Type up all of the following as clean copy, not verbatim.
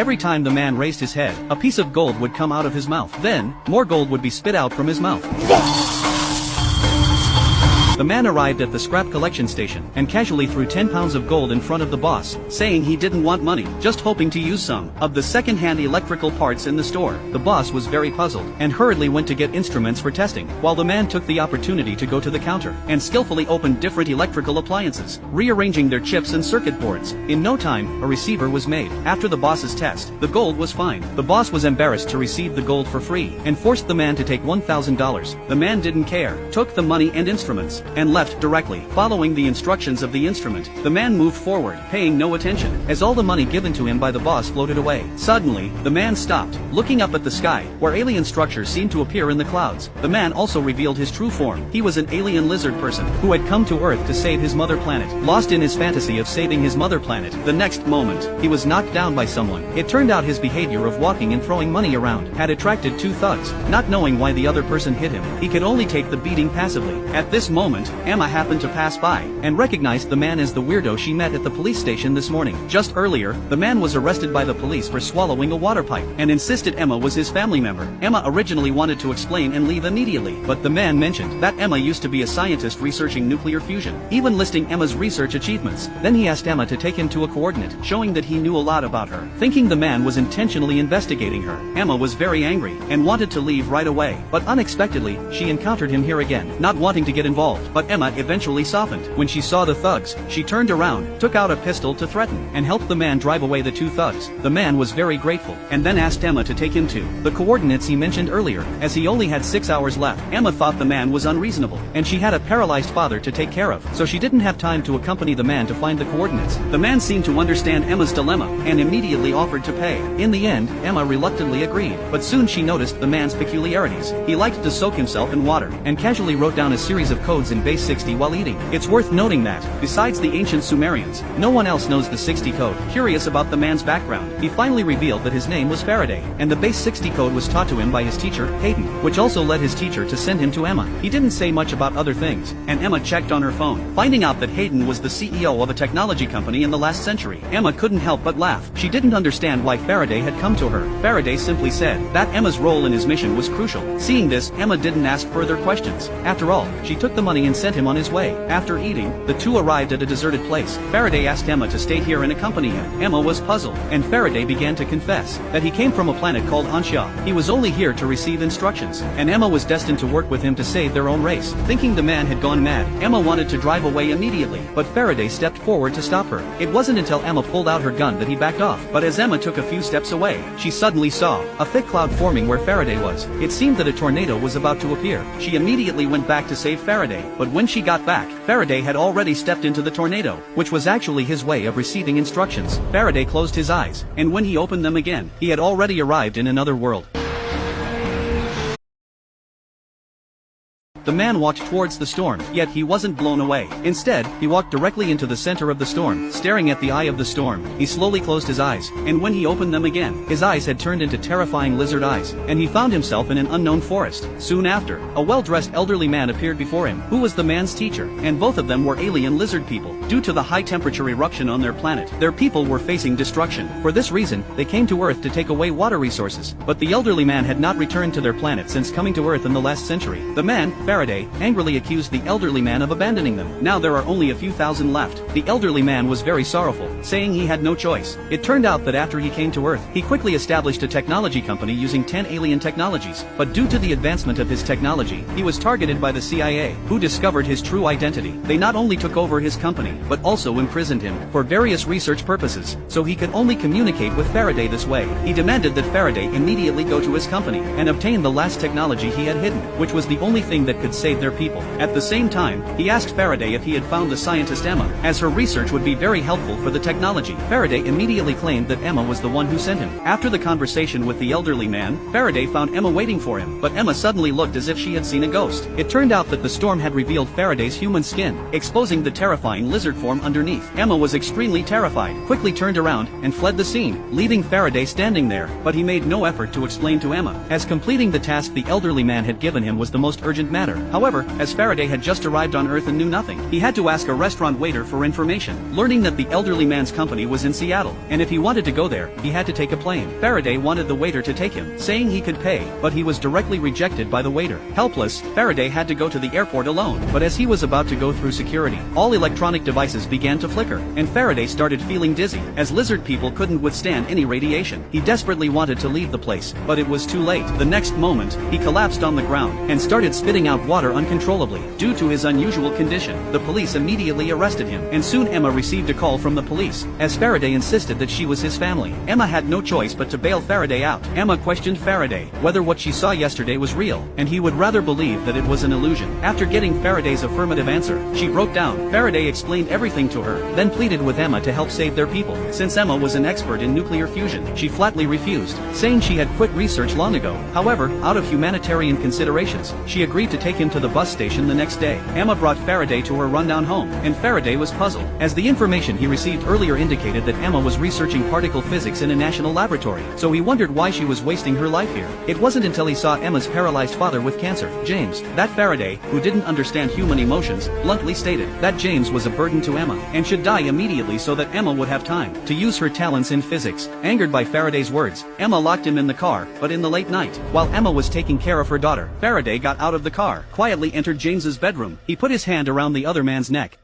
every time the man raised his head, a piece of gold would come out of his mouth. Then, more gold would be spit out from his mouth. The man arrived at the scrap collection station and casually threw 10 pounds of gold in front of the boss, saying he didn't want money, just hoping to use some of the second-hand electrical parts in the store. The boss was very puzzled and hurriedly went to get instruments for testing, while the man took the opportunity to go to the counter and skillfully opened different electrical appliances, rearranging their chips and circuit boards. In no time, a receiver was made. After the boss's test, the gold was fine. The boss was embarrassed to receive the gold for free and forced the man to take $1,000. The man didn't care, took the money and instruments, and left directly. Following the instructions of the instrument, the man moved forward, paying no attention, as all the money given to him by the boss floated away. Suddenly, the man stopped, looking up at the sky, where alien structures seemed to appear in the clouds. The man also revealed his true form. He was an alien lizard person, who had come to Earth to save his mother planet. Lost in his fantasy of saving his mother planet, the next moment, he was knocked down by someone. It turned out his behavior of walking and throwing money around had attracted two thugs. Not knowing why the other person hit him, he could only take the beating passively. At this moment, Emma happened to pass by and recognized the man as the weirdo she met at the police station this morning. Just earlier, the man was arrested by the police for swallowing a water pipe and insisted Emma was his family member. Emma originally wanted to explain and leave immediately, but the man mentioned that Emma used to be a scientist researching nuclear fusion, even listing Emma's research achievements. Then he asked Emma to take him to a coordinate, showing that he knew a lot about her. Thinking the man was intentionally investigating her, Emma was very angry and wanted to leave right away, but unexpectedly, she encountered him here again, not wanting to get involved, but Emma eventually softened. When she saw the thugs, she turned around, took out a pistol to threaten, and helped the man drive away the two thugs. The man was very grateful, and then asked Emma to take him to the coordinates he mentioned earlier, as he only had 6 hours left. Emma thought the man was unreasonable, and she had a paralyzed father to take care of, so she didn't have time to accompany the man to find the coordinates. The man seemed to understand Emma's dilemma, and immediately offered to pay. In the end, Emma reluctantly agreed, but soon she noticed the man's peculiarities. He liked to soak himself in water, and casually wrote down a series of codes in base 60 while eating. It's worth noting that, besides the ancient Sumerians, no one else knows the 60 code. Curious about the man's background, he finally revealed that his name was Faraday, and the base 60 code was taught to him by his teacher, Hayden, which also led his teacher to send him to Emma. He didn't say much about other things, and Emma checked on her phone, finding out that Hayden was the CEO of a technology company in the last century. Emma couldn't help but laugh. She didn't understand why Faraday had come to her. Faraday simply said that Emma's role in his mission was crucial. Seeing this, Emma didn't ask further questions. After all, she took the money and sent him on his way. After eating, the two arrived at a deserted place. Faraday asked Emma to stay here and accompany him. Emma was puzzled, and Faraday began to confess that he came from a planet called Ansha. He was only here to receive instructions, and Emma was destined to work with him to save their own race. Thinking the man had gone mad, Emma wanted to drive away immediately, but Faraday stepped forward to stop her. It wasn't until Emma pulled out her gun that he backed off, but as Emma took a few steps away, she suddenly saw a thick cloud forming where Faraday was. It seemed that a tornado was about to appear. She immediately went back to save Faraday, but when she got back, Faraday had already stepped into the tornado, which was actually his way of receiving instructions. Faraday closed his eyes, and when he opened them again, he had already arrived in another world. The man walked towards the storm, yet he wasn't blown away. Instead, he walked directly into the center of the storm. Staring at the eye of the storm, he slowly closed his eyes, and when he opened them again, his eyes had turned into terrifying lizard eyes, and he found himself in an unknown forest. Soon after, a well-dressed elderly man appeared before him, who was the man's teacher, and both of them were alien lizard people. Due to the high-temperature eruption on their planet, their people were facing destruction. For this reason, they came to Earth to take away water resources, but the elderly man had not returned to their planet since coming to Earth in the last century. The man, Faraday, angrily accused the elderly man of abandoning them. Now there are only a few thousand left. The elderly man was very sorrowful, saying he had no choice. It turned out that after he came to Earth, he quickly established a technology company using 10 alien technologies, but due to the advancement of his technology, he was targeted by the CIA, who discovered his true identity. They not only took over his company, but also imprisoned him for various research purposes, so he could only communicate with Faraday this way. He demanded that Faraday immediately go to his company and obtain the last technology he had hidden, which was the only thing that could save their people. At the same time, he asked Faraday if he had found the scientist Emma, as her research would be very helpful for the technology. Faraday immediately claimed that Emma was the one who sent him. After the conversation with the elderly man, Faraday found Emma waiting for him, but Emma suddenly looked as if she had seen a ghost. It turned out that the storm had revealed Faraday's human skin, exposing the terrifying lizard form underneath. Emma was extremely terrified, quickly turned around, and fled the scene, leaving Faraday standing there, but he made no effort to explain to Emma, as completing the task the elderly man had given him was the most urgent matter. water. However, as Faraday had just arrived on Earth and knew nothing, he had to ask a restaurant waiter for information, learning that the elderly man's company was in Seattle, and if he wanted to go there, he had to take a plane. Faraday wanted the waiter to take him, saying he could pay, but he was directly rejected by the waiter. Helpless, Faraday had to go to the airport alone, but as he was about to go through security, all electronic devices began to flicker, and Faraday started feeling dizzy, as lizard people couldn't withstand any radiation. He desperately wanted to leave the place, but it was too late. The next moment, he collapsed on the ground, and started spitting out water uncontrollably. Due to his unusual condition, the police immediately arrested him, and soon Emma received a call from the police, as Faraday insisted that she was his family. Emma had no choice but to bail Faraday out. Emma questioned Faraday whether what she saw yesterday was real, and he would rather believe that it was an illusion. After getting Faraday's affirmative answer, she broke down. Faraday explained everything to her, then pleaded with Emma to help save their people. Since Emma was an expert in nuclear fusion, she flatly refused, saying she had quit research long ago. However, out of humanitarian considerations, she agreed to take him to the bus station the next day. Emma brought Faraday to her rundown home, and Faraday was puzzled, as the information he received earlier indicated that Emma was researching particle physics in a national laboratory, so he wondered why she was wasting her life here. It wasn't until he saw Emma's paralyzed father with cancer, James, that Faraday, who didn't understand human emotions, bluntly stated that James was a burden to Emma, and should die immediately so that Emma would have time to use her talents in physics. Angered by Faraday's words, Emma locked him in the car, but in the late night, while Emma was taking care of her daughter, Faraday got out of the car, quietly entered James's bedroom. He put his hand around the other man's neck.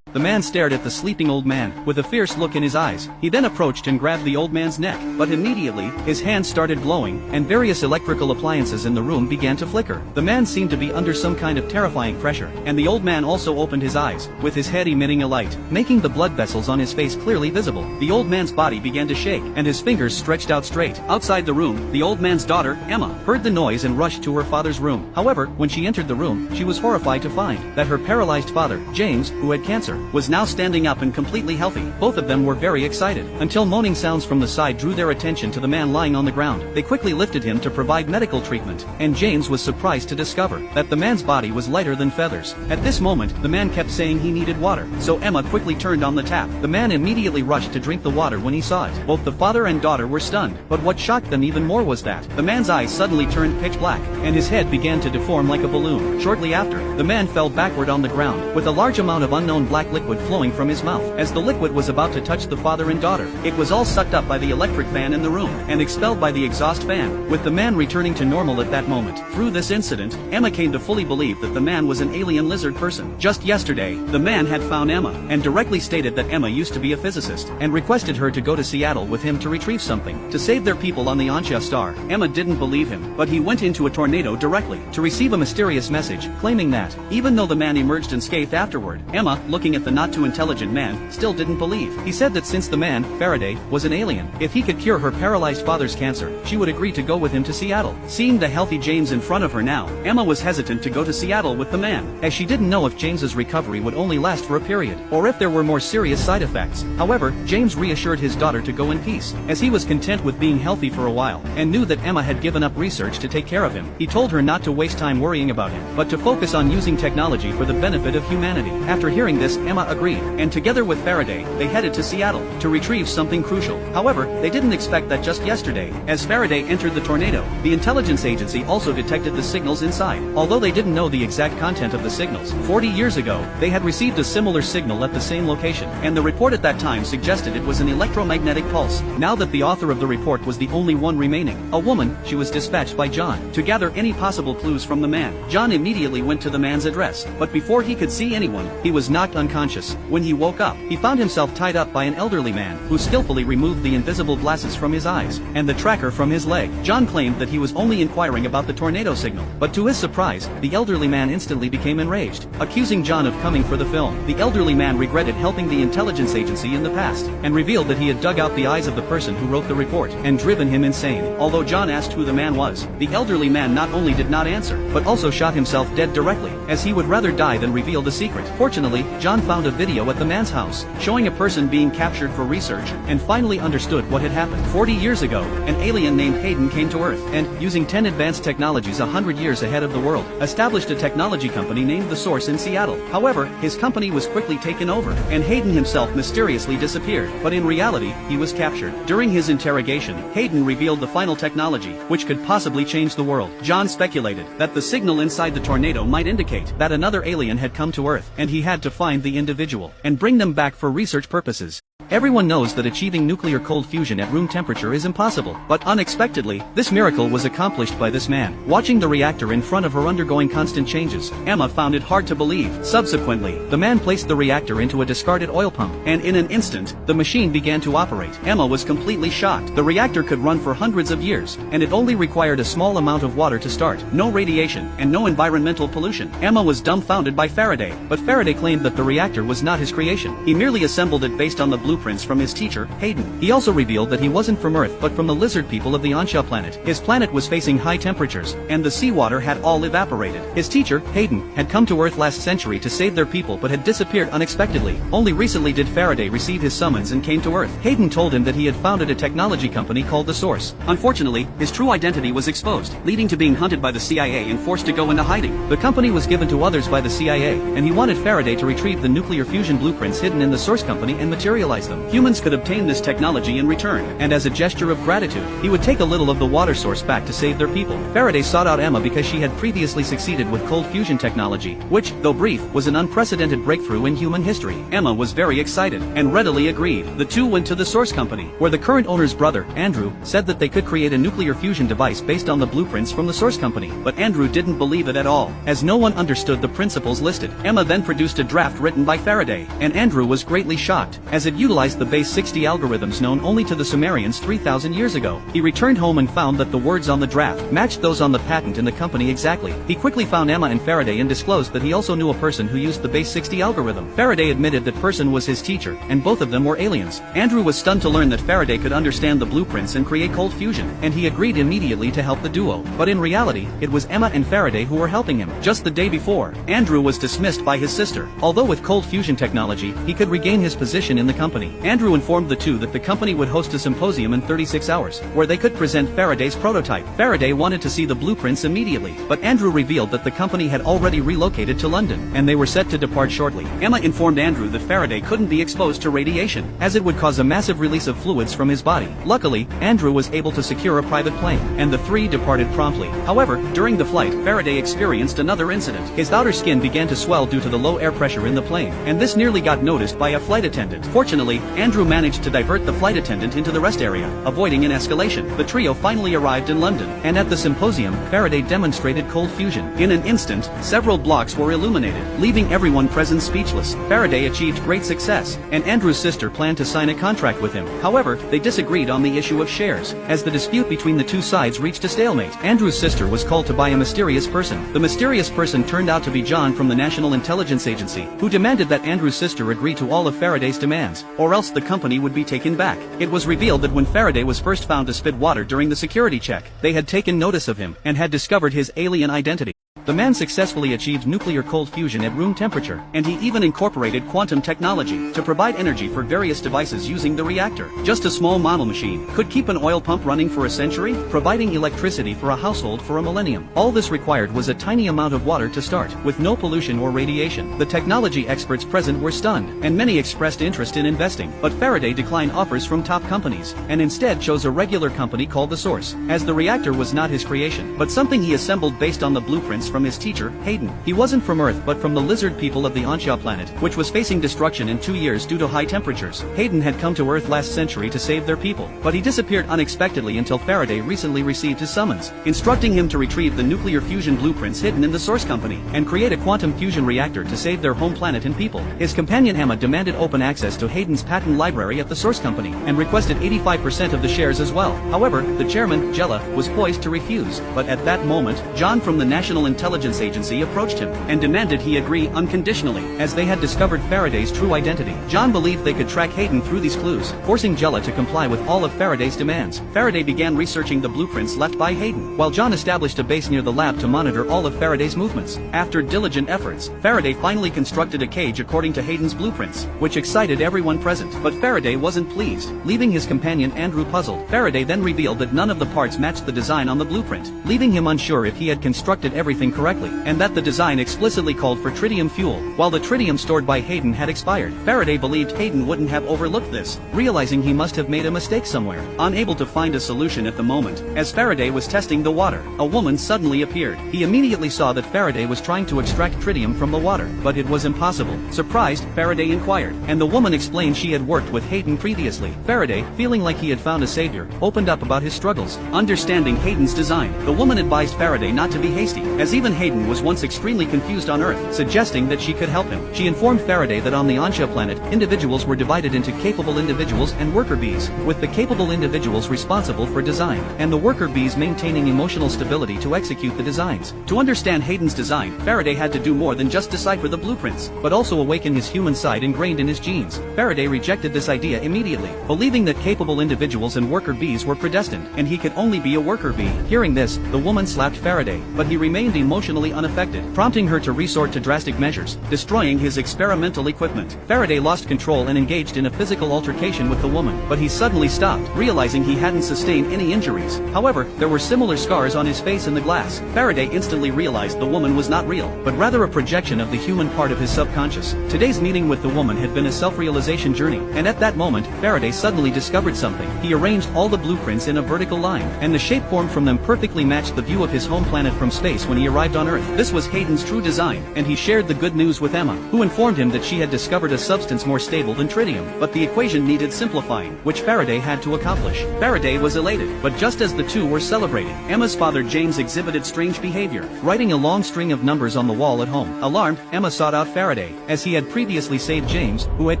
The man stared at the sleeping old man, with a fierce look in his eyes. He then approached and grabbed the old man's neck, but immediately, his hand started glowing, and various electrical appliances in the room began to flicker. The man seemed to be under some kind of terrifying pressure, and the old man also opened his eyes, with his head emitting a light, making the blood vessels on his face clearly visible. The old man's body began to shake, and his fingers stretched out straight. Outside the room, the old man's daughter, Emma, heard the noise and rushed to her father's room. However, when she entered the room, she was horrified to find that her paralyzed father, James, who had cancer, was now standing up and completely healthy. Both of them were very excited, until moaning sounds from the side drew their attention to the man lying on the ground. They quickly lifted him to provide medical treatment, and James was surprised to discover that the man's body was lighter than feathers. At this moment, the man kept saying he needed water, so Emma quickly turned on the tap. The man immediately rushed to drink the water when he saw it. Both the father and daughter were stunned, but what shocked them even more was that the man's eyes suddenly turned pitch black, and his head began to deform like a balloon. Shortly after, the man fell backward on the ground, with a large amount of unknown black liquid flowing from his mouth. As the liquid was about to touch the father and daughter, it was all sucked up by the electric fan in the room, and expelled by the exhaust fan, with the man returning to normal at that moment. Through this incident, Emma came to fully believe that the man was an alien lizard person. Just yesterday, the man had found Emma, and directly stated that Emma used to be a physicist, and requested her to go to Seattle with him to retrieve something, to save their people on the Ansha star. Emma didn't believe him, but he went into a tornado directly, to receive a mysterious message, claiming that, even though the man emerged unscathed afterward, Emma, looking at the not-too-intelligent man, still didn't believe. He said that since the man, Faraday, was an alien, if he could cure her paralyzed father's cancer, she would agree to go with him to Seattle. Seeing the healthy James in front of her now, Emma was hesitant to go to Seattle with the man, as she didn't know if James's recovery would only last for a period, or if there were more serious side effects. However, James reassured his daughter to go in peace, as he was content with being healthy for a while, and knew that Emma had given up research to take care of him. He told her not to waste time worrying about him, but to focus on using technology for the benefit of humanity. After hearing this, Emma agreed, and together with Faraday, they headed to Seattle to retrieve something crucial. However, they didn't expect that just yesterday, as Faraday entered the tornado, the intelligence agency also detected the signals inside. Although they didn't know the exact content of the signals, 40 years ago, they had received a similar signal at the same location, and the report at that time suggested it was an electromagnetic pulse. Now that the author of the report was the only one remaining, a woman, she was dispatched by John to gather any possible clues from the man. John immediately went to the man's address, but before he could see anyone, he was knocked unconscious. When he woke up, he found himself tied up by an elderly man, who skillfully removed the invisible glasses from his eyes, and the tracker from his leg. John claimed that he was only inquiring about the tornado signal, but to his surprise, the elderly man instantly became enraged, accusing John of coming for the film. The elderly man regretted helping the intelligence agency in the past, and revealed that he had dug out the eyes of the person who wrote the report, and driven him insane. Although John asked who the man was, the elderly man not only did not answer, but also shot himself dead directly, as he would rather die than reveal the secret. Fortunately, John found a video at the man's house, showing a person being captured for research, and finally understood what had happened. 40 years ago, an alien named Hayden came to Earth, and, using 10 advanced technologies 100 years ahead of the world, established a technology company named The Source in Seattle. However, his company was quickly taken over, and Hayden himself mysteriously disappeared, but in reality, he was captured. During his interrogation, Hayden revealed the final technology, which could possibly change the world. John speculated that the signal inside the tornado might indicate that another alien had come to Earth, and he had to find the individual and bring them back for research purposes. Everyone knows that achieving nuclear cold fusion at room temperature is impossible, but unexpectedly, this miracle was accomplished by this man. Watching the reactor in front of her undergoing constant changes, Emma found it hard to believe. Subsequently, the man placed the reactor into a discarded oil pump, and in an instant, the machine began to operate. Emma was completely shocked. The reactor could run for hundreds of years, and it only required a small amount of water to start. No radiation, and no environmental pollution. Emma was dumbfounded by Faraday, but Faraday claimed that the reactor was not his creation. He merely assembled it based on the blueprints from his teacher, Hayden. He also revealed that he wasn't from Earth but from the lizard people of the Ansha planet. His planet was facing high temperatures, and the seawater had all evaporated. His teacher, Hayden, had come to Earth last century to save their people but had disappeared unexpectedly. Only recently did Faraday receive his summons and came to Earth. Hayden told him that he had founded a technology company called The Source. Unfortunately, his true identity was exposed, leading to being hunted by the CIA and forced to go into hiding. The company was given to others by the CIA, and he wanted Faraday to retrieve the nuclear fusion blueprints hidden in the Source company and materialize them. Humans could obtain this technology in return, and as a gesture of gratitude, he would take a little of the water source back to save their people. Faraday sought out Emma because she had previously succeeded with cold fusion technology, which, though brief, was an unprecedented breakthrough in human history. Emma was very excited, and readily agreed. The two went to the Source company, where the current owner's brother, Andrew, said that they could create a nuclear fusion device based on the blueprints from the Source company, but Andrew didn't believe it at all, as no one understood the principles listed. Emma then produced a draft written by Faraday, and Andrew was greatly shocked, as it utilized the base 60 algorithms known only to the Sumerians 3,000 years ago. He returned home and found that the words on the draft matched those on the patent in the company exactly. He quickly found Emma and Faraday and disclosed that he also knew a person who used the base 60 algorithm. Faraday admitted that person was his teacher, and both of them were aliens. Andrew was stunned to learn that Faraday could understand the blueprints and create cold fusion, and he agreed immediately to help the duo. But in reality, it was Emma and Faraday who were helping him. Just the day before, Andrew was dismissed by his sister. Although with cold fusion technology, he could regain his position in the company. Andrew informed the two that the company would host a symposium in 36 hours, where they could present Faraday's prototype. Faraday wanted to see the blueprints immediately, but Andrew revealed that the company had already relocated to London, and they were set to depart shortly. Emma informed Andrew that Faraday couldn't be exposed to radiation, as it would cause a massive release of fluids from his body. Luckily, Andrew was able to secure a private plane, and the three departed promptly. However, during the flight, Faraday experienced another incident. His outer skin began to swell due to the low air pressure in the plane, and this nearly got noticed by a flight attendant. Fortunately, Andrew managed to divert the flight attendant into the rest area, avoiding an escalation. The trio finally arrived in London, and at the symposium, Faraday demonstrated cold fusion. In an instant, several blocks were illuminated, leaving everyone present speechless. Faraday achieved great success, and Andrew's sister planned to sign a contract with him. However, they disagreed on the issue of shares. As the dispute between the two sides reached a stalemate, Andrew's sister was called to by a mysterious person. The mysterious person turned out to be John from the National Intelligence Agency, who demanded that Andrew's sister agree to all of Faraday's demands, or else the company would be taken back. It was revealed that when Faraday was first found to spit water during the security check, they had taken notice of him, and had discovered his alien identity. The man successfully achieved nuclear cold fusion at room temperature, and he even incorporated quantum technology to provide energy for various devices using the reactor. Just a small model machine could keep an oil pump running for a century, providing electricity for a household for a millennium. All this required was a tiny amount of water to start, with no pollution or radiation. The technology experts present were stunned, and many expressed interest in investing, but Faraday declined offers from top companies, and instead chose a regular company called The Source, as the reactor was not his creation, but something he assembled based on the blueprints from his teacher, Hayden. He wasn't from Earth but from the lizard people of the Ansha planet, which was facing destruction in 2 years due to high temperatures. Hayden had come to Earth last century to save their people, but he disappeared unexpectedly until Faraday recently received his summons, instructing him to retrieve the nuclear fusion blueprints hidden in the Source company, and create a quantum fusion reactor to save their home planet and people. His companion Emma demanded open access to Hayden's patent library at the Source company, and requested 85% of the shares as well. However, the chairman, Jella, was poised to refuse, but at that moment, John from the National Intelligence intelligence agency approached him and demanded he agree unconditionally, as they had discovered Faraday's true identity. John believed they could track Hayden through these clues, forcing Jella to comply with all of Faraday's demands. Faraday began researching the blueprints left by Hayden, while John established a base near the lab to monitor all of Faraday's movements. After diligent efforts, Faraday finally constructed a cage according to Hayden's blueprints, which excited everyone present. But Faraday wasn't pleased, leaving his companion Andrew puzzled. Faraday then revealed that none of the parts matched the design on the blueprint, leaving him unsure if he had constructed everything correctly, and that the design explicitly called for tritium fuel, while the tritium stored by Hayden had expired. Faraday believed Hayden wouldn't have overlooked this, realizing he must have made a mistake somewhere. Unable to find a solution at the moment, as Faraday was testing the water, a woman suddenly appeared. He immediately saw that Faraday was trying to extract tritium from the water, but it was impossible. Surprised, Faraday inquired, and the woman explained she had worked with Hayden previously. Faraday, feeling like he had found a savior, opened up about his struggles. Understanding Hayden's design, the woman advised Faraday not to be hasty, as even Hayden was once extremely confused on Earth, suggesting that she could help him. She informed Faraday that on the Ansha planet, individuals were divided into capable individuals and worker bees, with the capable individuals responsible for design, and the worker bees maintaining emotional stability to execute the designs. To understand Hayden's design, Faraday had to do more than just decipher the blueprints, but also awaken his human side ingrained in his genes. Faraday rejected this idea immediately, believing that capable individuals and worker bees were predestined, and he could only be a worker bee. Hearing this, the woman slapped Faraday, but he remained emotionally unaffected, prompting her to resort to drastic measures, destroying his experimental equipment. Faraday lost control and engaged in a physical altercation with the woman, but he suddenly stopped, realizing he hadn't sustained any injuries. However, there were similar scars on his face in the glass. Faraday instantly realized the woman was not real, but rather a projection of the human part of his subconscious. Today's meeting with the woman had been a self-realization journey, and at that moment, Faraday suddenly discovered something. He arranged all the blueprints in a vertical line, and the shape formed from them perfectly matched the view of his home planet from space when he arrived on Earth. This was Hayden's true design, and he shared the good news with Emma, who informed him that she had discovered a substance more stable than tritium, but the equation needed simplifying, which Faraday had to accomplish. Faraday was elated, but just as the two were celebrating, Emma's father James exhibited strange behavior, writing a long string of numbers on the wall at home. Alarmed, Emma sought out Faraday, as he had previously saved James, who had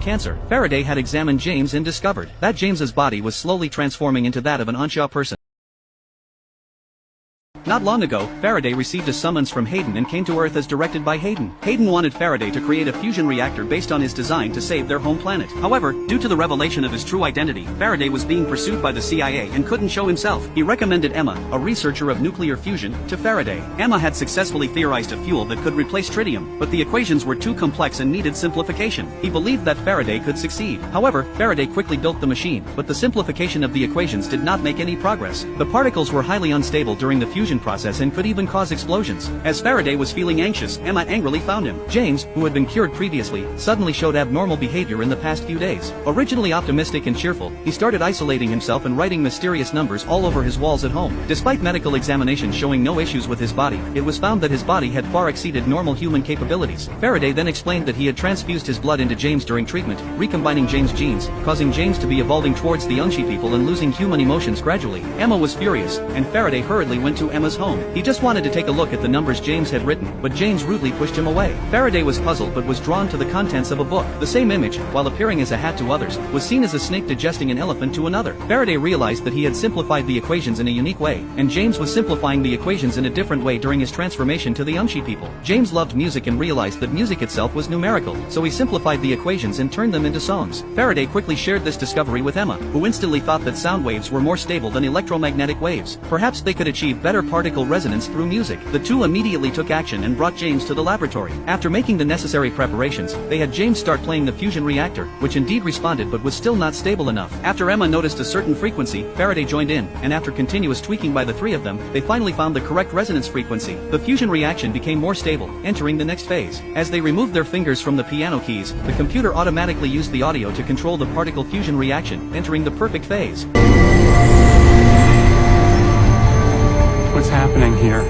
cancer. Faraday had examined James and discovered that James's body was slowly transforming into that of an Ansha person. Not long ago, Faraday received a summons from Hayden and came to Earth as directed by Hayden. Hayden wanted Faraday to create a fusion reactor based on his design to save their home planet. However, due to the revelation of his true identity, Faraday was being pursued by the CIA and couldn't show himself. He recommended Emma, a researcher of nuclear fusion, to Faraday. Emma had successfully theorized a fuel that could replace tritium, but the equations were too complex and needed simplification. He believed that Faraday could succeed. However, Faraday quickly built the machine, but the simplification of the equations did not make any progress. The particles were highly unstable during the fusion process and could even cause explosions. As Faraday was feeling anxious, Emma angrily found him. James, who had been cured previously, suddenly showed abnormal behavior in the past few days. Originally optimistic and cheerful, he started isolating himself and writing mysterious numbers all over his walls at home. Despite medical examinations showing no issues with his body, it was found that his body had far exceeded normal human capabilities. Faraday then explained that he had transfused his blood into James during treatment, recombining James' genes, causing James to be evolving towards the Unshi people and losing human emotions gradually. Emma was furious, and Faraday hurriedly went to Emma's home. He just wanted to take a look at the numbers James had written, but James rudely pushed him away. Faraday was puzzled but was drawn to the contents of a book. The same image, while appearing as a hat to others, was seen as a snake digesting an elephant to another. Faraday realized that he had simplified the equations in a unique way, and James was simplifying the equations in a different way during his transformation to the Unshi people. James loved music and realized that music itself was numerical, so he simplified the equations and turned them into songs. Faraday quickly shared this discovery with Emma, who instantly thought that sound waves were more stable than electromagnetic waves. Perhaps they could achieve better particle resonance through music. The two immediately took action and brought James to the laboratory. After making the necessary preparations, they had James start playing the fusion reactor, which indeed responded but was still not stable enough. After Emma noticed a certain frequency, Faraday joined in, and after continuous tweaking by the three of them, they finally found the correct resonance frequency. The fusion reaction became more stable, entering the next phase. As they removed their fingers from the piano keys, the computer automatically used the audio to control the particle fusion reaction, entering the perfect phase. What's happening here?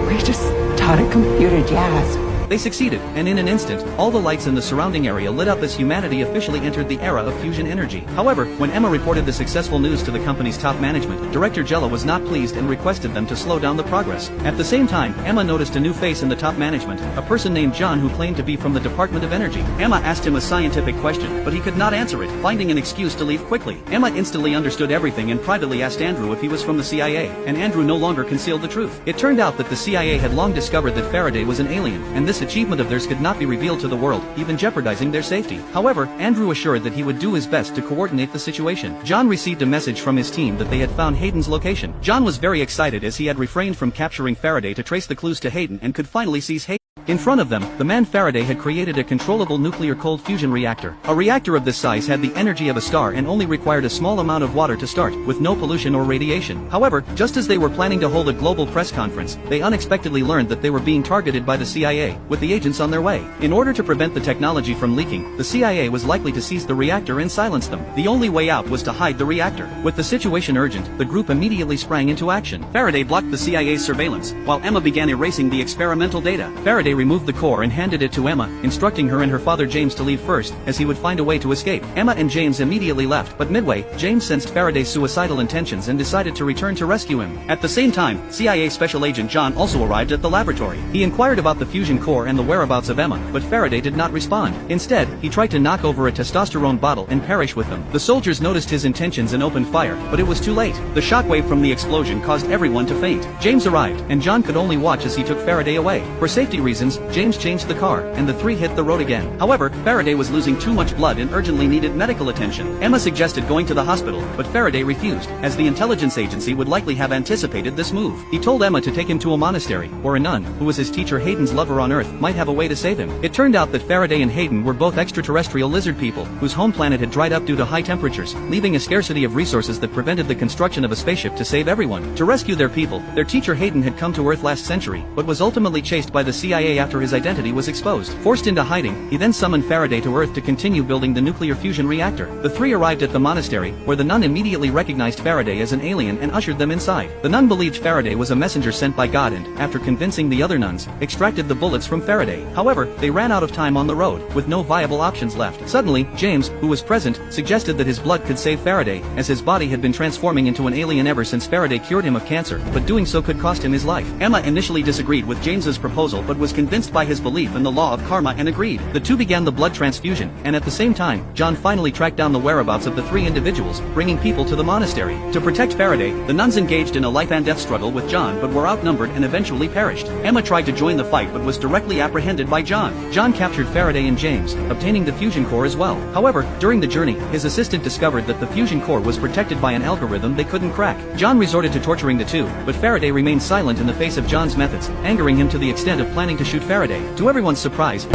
We just taught a computer jazz. They succeeded, and in an instant, all the lights in the surrounding area lit up as humanity officially entered the era of fusion energy. However, when Emma reported the successful news to the company's top management, Director Jella was not pleased and requested them to slow down the progress. At the same time, Emma noticed a new face in the top management, a person named John who claimed to be from the Department of Energy. Emma asked him a scientific question, but he could not answer it, finding an excuse to leave quickly. Emma instantly understood everything and privately asked Andrew if he was from the CIA, and Andrew no longer concealed the truth. It turned out that the CIA had long discovered that Faraday was an alien, and this achievement of theirs could not be revealed to the world, even jeopardizing their safety. However, Andrew assured that he would do his best to coordinate the situation. John received a message from his team that they had found Hayden's location. John was very excited as he had refrained from capturing Faraday to trace the clues to Hayden and could finally seize Hayden. In front of them, the man Faraday had created a controllable nuclear cold fusion reactor. A reactor of this size had the energy of a star and only required a small amount of water to start, with no pollution or radiation. However, just as they were planning to hold a global press conference, they unexpectedly learned that they were being targeted by the CIA, with the agents on their way. In order to prevent the technology from leaking, the CIA was likely to seize the reactor and silence them. The only way out was to hide the reactor. With the situation urgent, the group immediately sprang into action. Faraday blocked the CIA's surveillance, while Emma began erasing the experimental data. Faraday removed the core and handed it to Emma, instructing her and her father James to leave first, as he would find a way to escape. Emma and James immediately left, but midway, James sensed Faraday's suicidal intentions and decided to return to rescue him. At the same time, CIA Special Agent John also arrived at the laboratory. He inquired about the fusion core and the whereabouts of Emma, but Faraday did not respond. Instead, he tried to knock over a testosterone bottle and perish with them. The soldiers noticed his intentions and opened fire, but it was too late. The shockwave from the explosion caused everyone to faint. James arrived, and John could only watch as he took Faraday away. For safety reasons, James changed the car, and the three hit the road again. However, Faraday was losing too much blood and urgently needed medical attention. Emma suggested going to the hospital, but Faraday refused, as the intelligence agency would likely have anticipated this move. He told Emma to take him to a monastery, where a nun, who was his teacher Hayden's lover on Earth, might have a way to save him. It turned out that Faraday and Hayden were both extraterrestrial lizard people, whose home planet had dried up due to high temperatures, leaving a scarcity of resources that prevented the construction of a spaceship to save everyone. To rescue their people, their teacher Hayden had come to Earth last century, but was ultimately chased by the CIA after his identity was exposed. Forced into hiding, he then summoned Faraday to Earth to continue building the nuclear fusion reactor. The three arrived at the monastery, where the nun immediately recognized Faraday as an alien and ushered them inside. The nun believed Faraday was a messenger sent by God and, after convincing the other nuns, extracted the bullets from Faraday. However, they ran out of time on the road, with no viable options left. Suddenly, James, who was present, suggested that his blood could save Faraday, as his body had been transforming into an alien ever since Faraday cured him of cancer, but doing so could cost him his life. Emma initially disagreed with James's proposal but was convinced by his belief in the law of karma and agreed. The two began the blood transfusion, and at the same time, John finally tracked down the whereabouts of the three individuals, bringing people to the monastery. To protect Faraday, the nuns engaged in a life and death struggle with John but were outnumbered and eventually perished. Emma tried to join the fight but was directly apprehended by John. John captured Faraday and James, obtaining the fusion core as well. However, during the journey, his assistant discovered that the fusion core was protected by an algorithm they couldn't crack. John resorted to torturing the two, but Faraday remained silent in the face of John's methods, angering him to the extent of planning to shoot Faraday. To everyone's surprise,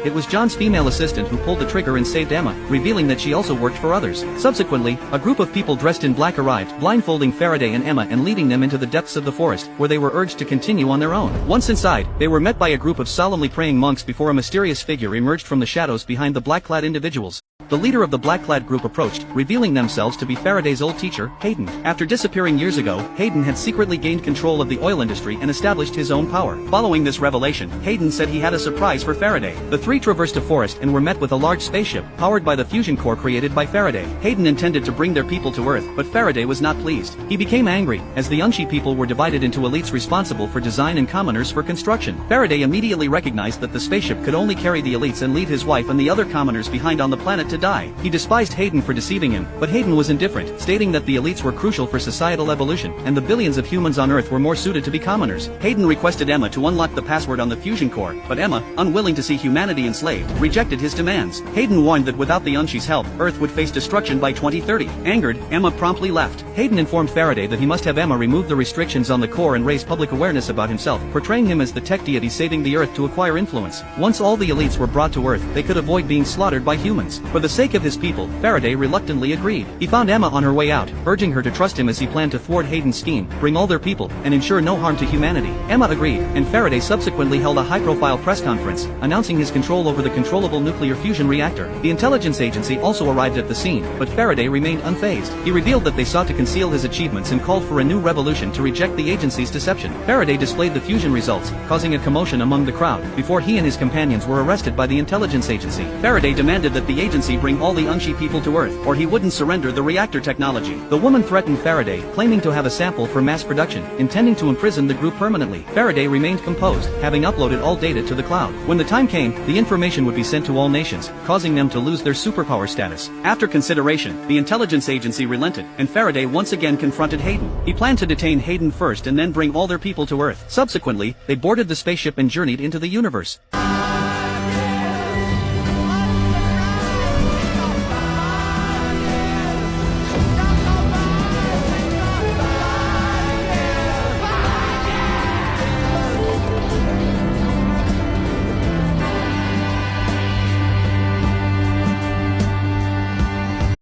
it was John's female assistant who pulled the trigger and saved Emma, revealing that she also worked for others. Subsequently, a group of people dressed in black arrived, blindfolding Faraday and Emma and leading them into the depths of the forest, where they were urged to continue on their own. Once inside, they were met by a group of solemnly praying monks before a mysterious figure emerged from the shadows behind the black-clad individuals. The leader of the black-clad group approached, revealing themselves to be Faraday's old teacher, Hayden. After disappearing years ago, Hayden had secretly gained control of the oil industry and established his own power. Following this revelation, Hayden said he had a surprise for Faraday. The three traversed a forest and were met with a large spaceship, powered by the fusion core created by Faraday. Hayden intended to bring their people to Earth, but Faraday was not pleased. He became angry, as the Unchi people were divided into elites responsible for design and commoners for construction. Faraday immediately recognized that the spaceship could only carry the elites and leave his wife and the other commoners behind on the planet to die. He despised Hayden for deceiving him, but Hayden was indifferent, stating that the elites were crucial for societal evolution, and the billions of humans on Earth were more suited to be commoners. Hayden requested Emma to unlock the password on the fusion core, but Emma, unwilling to see humanity enslaved, rejected his demands. Hayden warned that without the Unchi's help, Earth would face destruction by 2030. Angered, Emma promptly left. Hayden informed Faraday that he must have Emma remove the restrictions on the core and raise public awareness about himself, portraying him as the tech deity saving the Earth to acquire influence. Once all the elites were brought to Earth, they could avoid being slaughtered by humans. For the the sake of his people, Faraday reluctantly agreed. He found Emma on her way out, urging her to trust him as he planned to thwart Hayden's scheme, bring all their people, and ensure no harm to humanity. Emma agreed, and Faraday subsequently held a high-profile press conference, announcing his control over the controllable nuclear fusion reactor. The intelligence agency also arrived at the scene, but Faraday remained unfazed. He revealed that they sought to conceal his achievements and called for a new revolution to reject the agency's deception. Faraday displayed the fusion results, causing a commotion among the crowd, before he and his companions were arrested by the intelligence agency. Faraday demanded that the agency bring all the Unshi people to Earth, or he wouldn't surrender the reactor technology. The woman threatened Faraday, claiming to have a sample for mass production, intending to imprison the group permanently. Faraday remained composed, having uploaded all data to the cloud. When the time came, the information would be sent to all nations, causing them to lose their superpower status. After consideration, the intelligence agency relented, and Faraday once again confronted Hayden. He planned to detain Hayden first and then bring all their people to Earth. Subsequently, they boarded the spaceship and journeyed into the universe.